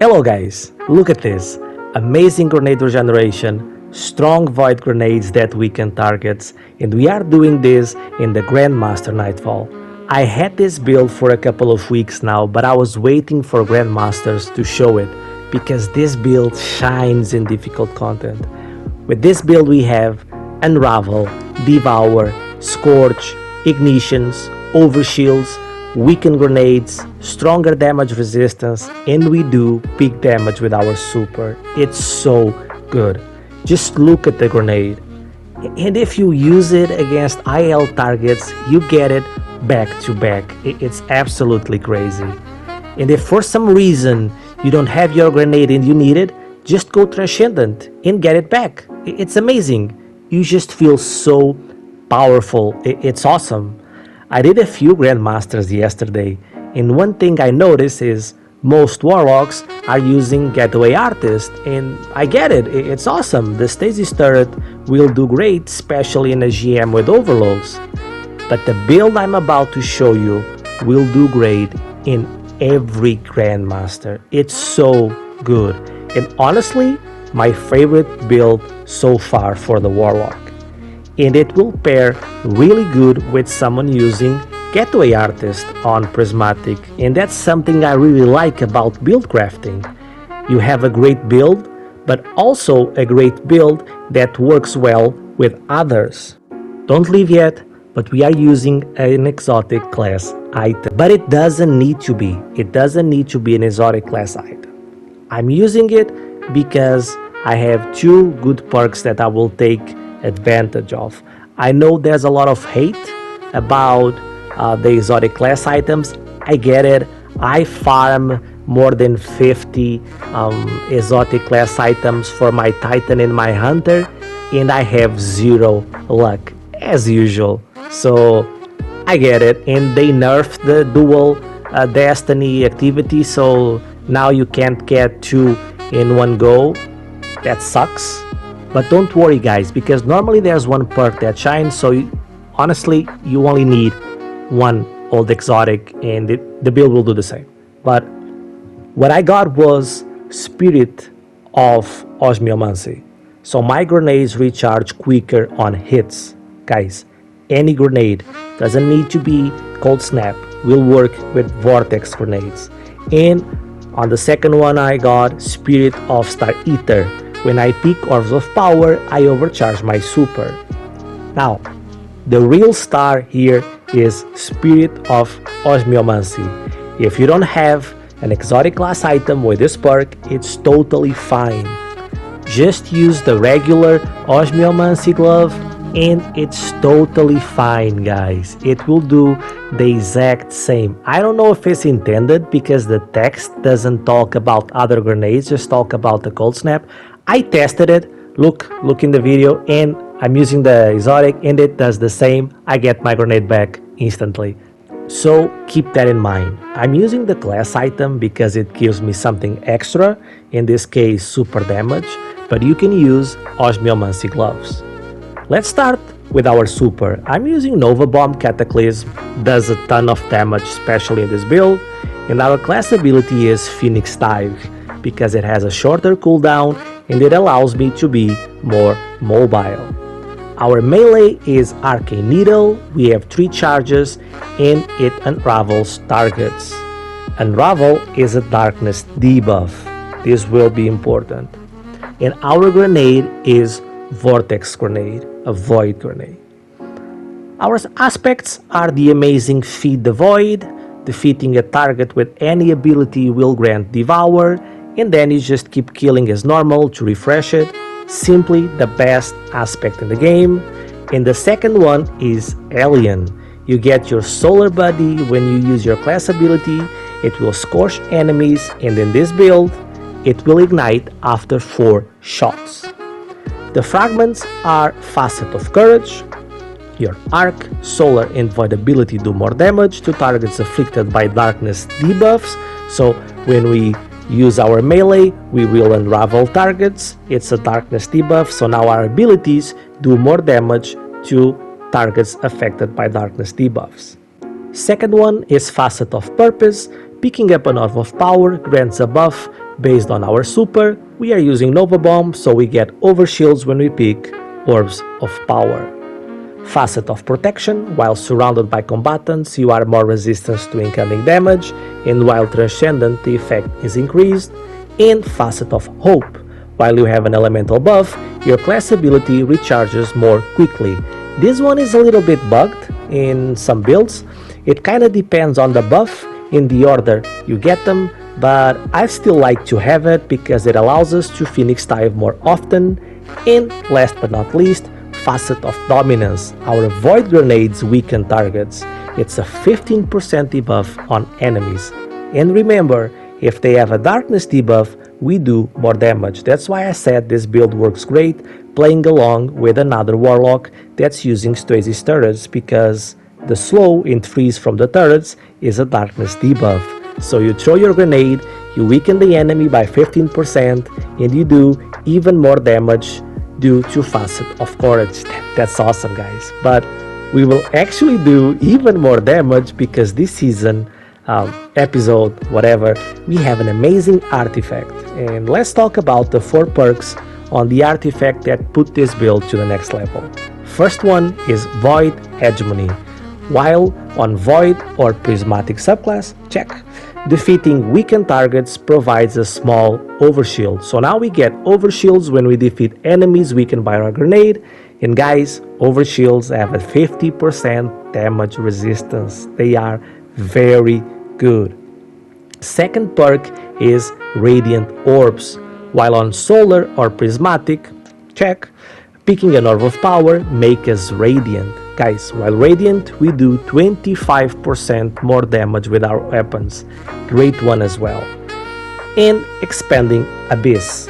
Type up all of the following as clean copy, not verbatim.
Hello guys, look at this. Amazing grenade regeneration, strong void grenades that weaken targets, and we are doing this in the Grandmaster Nightfall. I had this build for a couple of weeks now, but I was waiting for Grandmasters to show it because this build shines in difficult content. With this build we have Unravel, Devour, Scorch, Ignitions, Overshields, weaken grenades, stronger damage resistance, and we do big damage with our super. It's so good. Just look at the grenade. And if you use it against IL targets, you get it back to back. It's absolutely crazy. And if for some reason you don't have your grenade and you need it, just go Transcendent and get it back. It's amazing. You just feel so powerful. It's awesome. I did a few Grandmasters yesterday, and one thing I noticed is most Warlocks are using Getaway Artist, and I get it, it's awesome. The Stasis turret will do great, especially in a GM with overloads. But the build I'm about to show you will do great in every Grandmaster. It's so good, and honestly, my favorite build so far for the Warlock. And it will pair really good with someone using Getaway Artist on Prismatic, and that's something I really like about build crafting. You have a great build, but also a great build that works well with others. Don't leave yet, but we are using an exotic class item. But it doesn't need to be. It doesn't need to be an exotic class item. I'm using it because I have two good perks that I will take advantage of. I know there's a lot of hate about the exotic class items. I get it. I farm more than 50 exotic class items for my Titan and my Hunter, and I have zero luck as usual. So I get it. And they nerfed the dual destiny activity, so now you can't get two in one go. That sucks. But don't worry guys, because normally there's one perk that shines, so honestly you only need one old exotic and the build will do the same. But what I got was Spirit of Osmiomancy. So my grenades recharge quicker on hits. Guys, any grenade, doesn't need to be Cold Snap, will work with Vortex grenades. And on the second one I got Spirit of Star Eater. When I pick Orbs of Power, I overcharge my super. Now, the real star here is Spirit of Osmiomancy. If you don't have an exotic class item with this perk, it's totally fine. Just use the regular Osmiomancy glove and it's totally fine, guys. It will do the exact same. I don't know if it's intended because the text doesn't talk about other grenades, just talk about the Cold Snap. I tested it, look in the video, and I'm using the exotic and it does the same. I get my grenade back instantly. So keep that in mind. I'm using the class item because it gives me something extra, in this case super damage, but you can use Osmiomancy gloves. Let's start with our super. I'm using Nova Bomb Cataclysm, does a ton of damage, especially in this build, and our class ability is Phoenix Dive because it has a shorter cooldown and it allows me to be more mobile. Our melee is Arcane Needle, we have 3 charges and it unravels targets. Unravel is a darkness debuff, this will be important. And our grenade is Vortex Grenade, a Void Grenade. Our aspects are the amazing Feed the Void, defeating a target with any ability will grant Devour, and then you just keep killing as normal to refresh it. Simply the best aspect in the game. And the second one is Alien. You get your solar body when you use your class ability. It will scorch enemies, and in this build it will ignite after 4 shots. The fragments are Facet of Courage. Your Arc, Solar and Void ability do more damage to targets afflicted by darkness debuffs. So when we use our melee, we will unravel targets. It's a darkness debuff, so now our abilities do more damage to targets affected by darkness debuffs. Second one is Facet of Purpose. Picking up an Orb of Power grants a buff Based on our super, we are using Nova Bomb, so we get overshields when we pick Orbs of Power. Facet of Protection, while surrounded by combatants, you are more resistant to incoming damage, and while Transcendent, the effect is increased. And Facet of Hope, while you have an elemental buff, your class ability recharges more quickly. This one is a little bit bugged in some builds. It kinda depends on the buff in the order you get them, but I still like to have it because it allows us to Phoenix dive more often. And last but not least, Facet of Dominance. Our Void Grenades weaken targets. It's a 15% debuff on enemies. And remember, if they have a Darkness debuff, we do more damage. That's why I said this build works great playing along with another Warlock that's using Stasis turrets, because the slow and freeze from the turrets is a Darkness debuff. So you throw your grenade, you weaken the enemy by 15%, and you do even more damage due to Facet of Courage. That's awesome, guys. But we will actually do even more damage because this season, episode, whatever, we have an amazing artifact. And let's talk about the 4 perks on the artifact that put this build to the next level. First one is Void Hegemony. While on Void or Prismatic subclass, check. Defeating weakened targets provides a small overshield. So now we get overshields when we defeat enemies weakened by our grenade. And guys, overshields have a 50% damage resistance. They are very good. Second perk is Radiant Orbs. While on Solar or Prismatic, check. Picking an Orb of Power make us Radiant. Guys, while Radiant, we do 25% more damage with our weapons. Great one as well. And Expanding Abyss.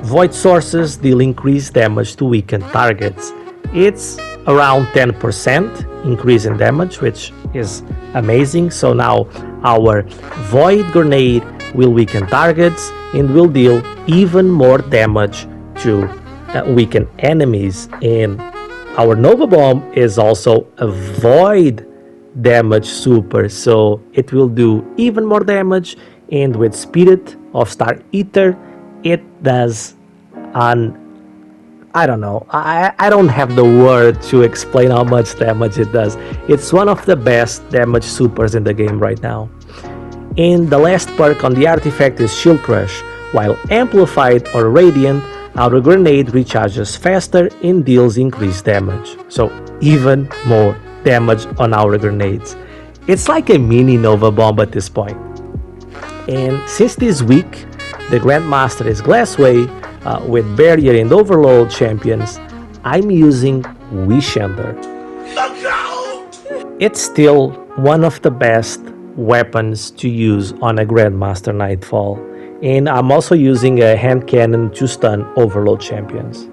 Void sources deal increased damage to weakened targets. It's around 10% increase in damage, which is amazing. So now our Void Grenade will weaken targets and will deal even more damage to weaken enemies. And our Nova Bomb is also a Void damage super, so it will do even more damage. And with Spirit of Star Eater, it does I don't know, I don't have the word to explain how much damage it does. It's one of the best damage supers in the game right now. And the last perk on the artifact is Shield Crush. While amplified or radiant, our grenade recharges faster and deals increased damage. So even more damage on our grenades. It's like a mini Nova Bomb at this point. And since this week the Grandmaster is Glassway with Barrier and Overload champions, I'm using Wishender. It's still one of the best weapons to use on a Grandmaster Nightfall. And I'm also using a hand cannon to stun Overload champions.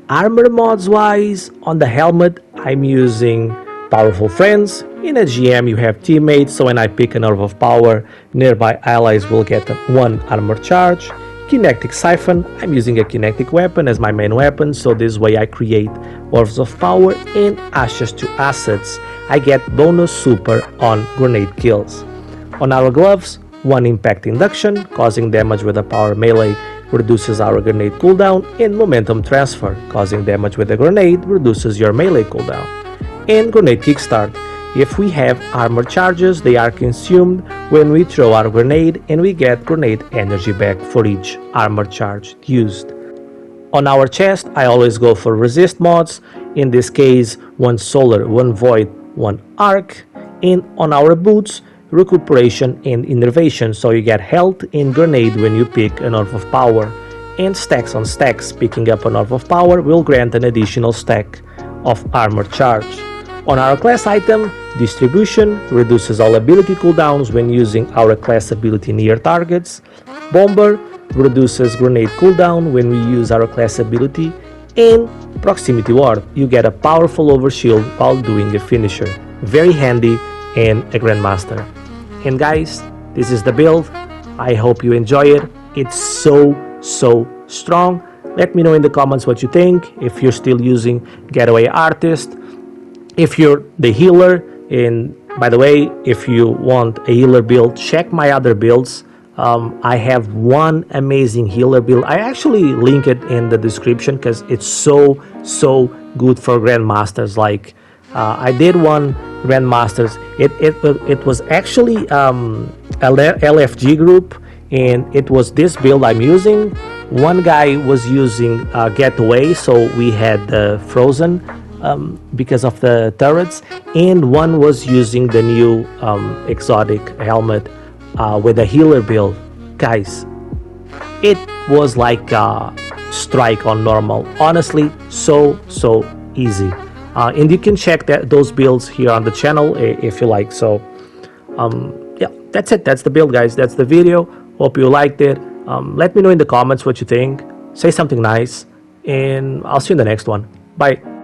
Armor mods wise, on the helmet I'm using Powerful Friends. In a GM you have teammates, so when I pick an Orb of Power, nearby allies will get 1 armor charge. Kinetic Siphon, I'm using a kinetic weapon as my main weapon, so this way I create Orbs of Power. And Ashes to Assets, I get bonus super on grenade kills. On our gloves, 1 impact induction, causing damage with a power melee, reduces our grenade cooldown, and momentum transfer, causing damage with a grenade, reduces your melee cooldown. And grenade kickstart. If we have armor charges, they are consumed when we throw our grenade, and we get grenade energy back for each armor charge used. On our chest, I always go for resist mods. In this case, 1 solar, 1 void, 1 arc. And on our boots, recuperation and innervation, so you get health and grenade when you pick an Orb of Power. And stacks on stacks, picking up an Orb of Power will grant an additional stack of armor charge. On our class item, Distribution reduces all ability cooldowns when using our class ability near targets. Bomber reduces grenade cooldown when we use our class ability. And Proximity Ward, you get a powerful overshield while doing a finisher. Very handy in a Grandmaster. And guys, this is the build. I hope you enjoy it. It's so strong. Let me know in the comments what you think. If you're still using Getaway Artist, if you're the healer. And by the way, if you want a healer build, check my other builds. I have one amazing healer build. I actually link it in the description because it's so good for grandmasters. Like I did one grandmasters. It was actually LFG group, and it was this build I'm using. One guy was using Getaway, so we had the Frozen because of the turrets, and one was using the new exotic helmet with a healer build. Guys, it was like a strike on normal. Honestly, so easy. And you can check those builds here on the channel if you like. So yeah, that's it. That's the build, guys. That's the video. Hope you liked it. Let me know in the comments what you think. Say something nice, and I'll see you in the next one. Bye.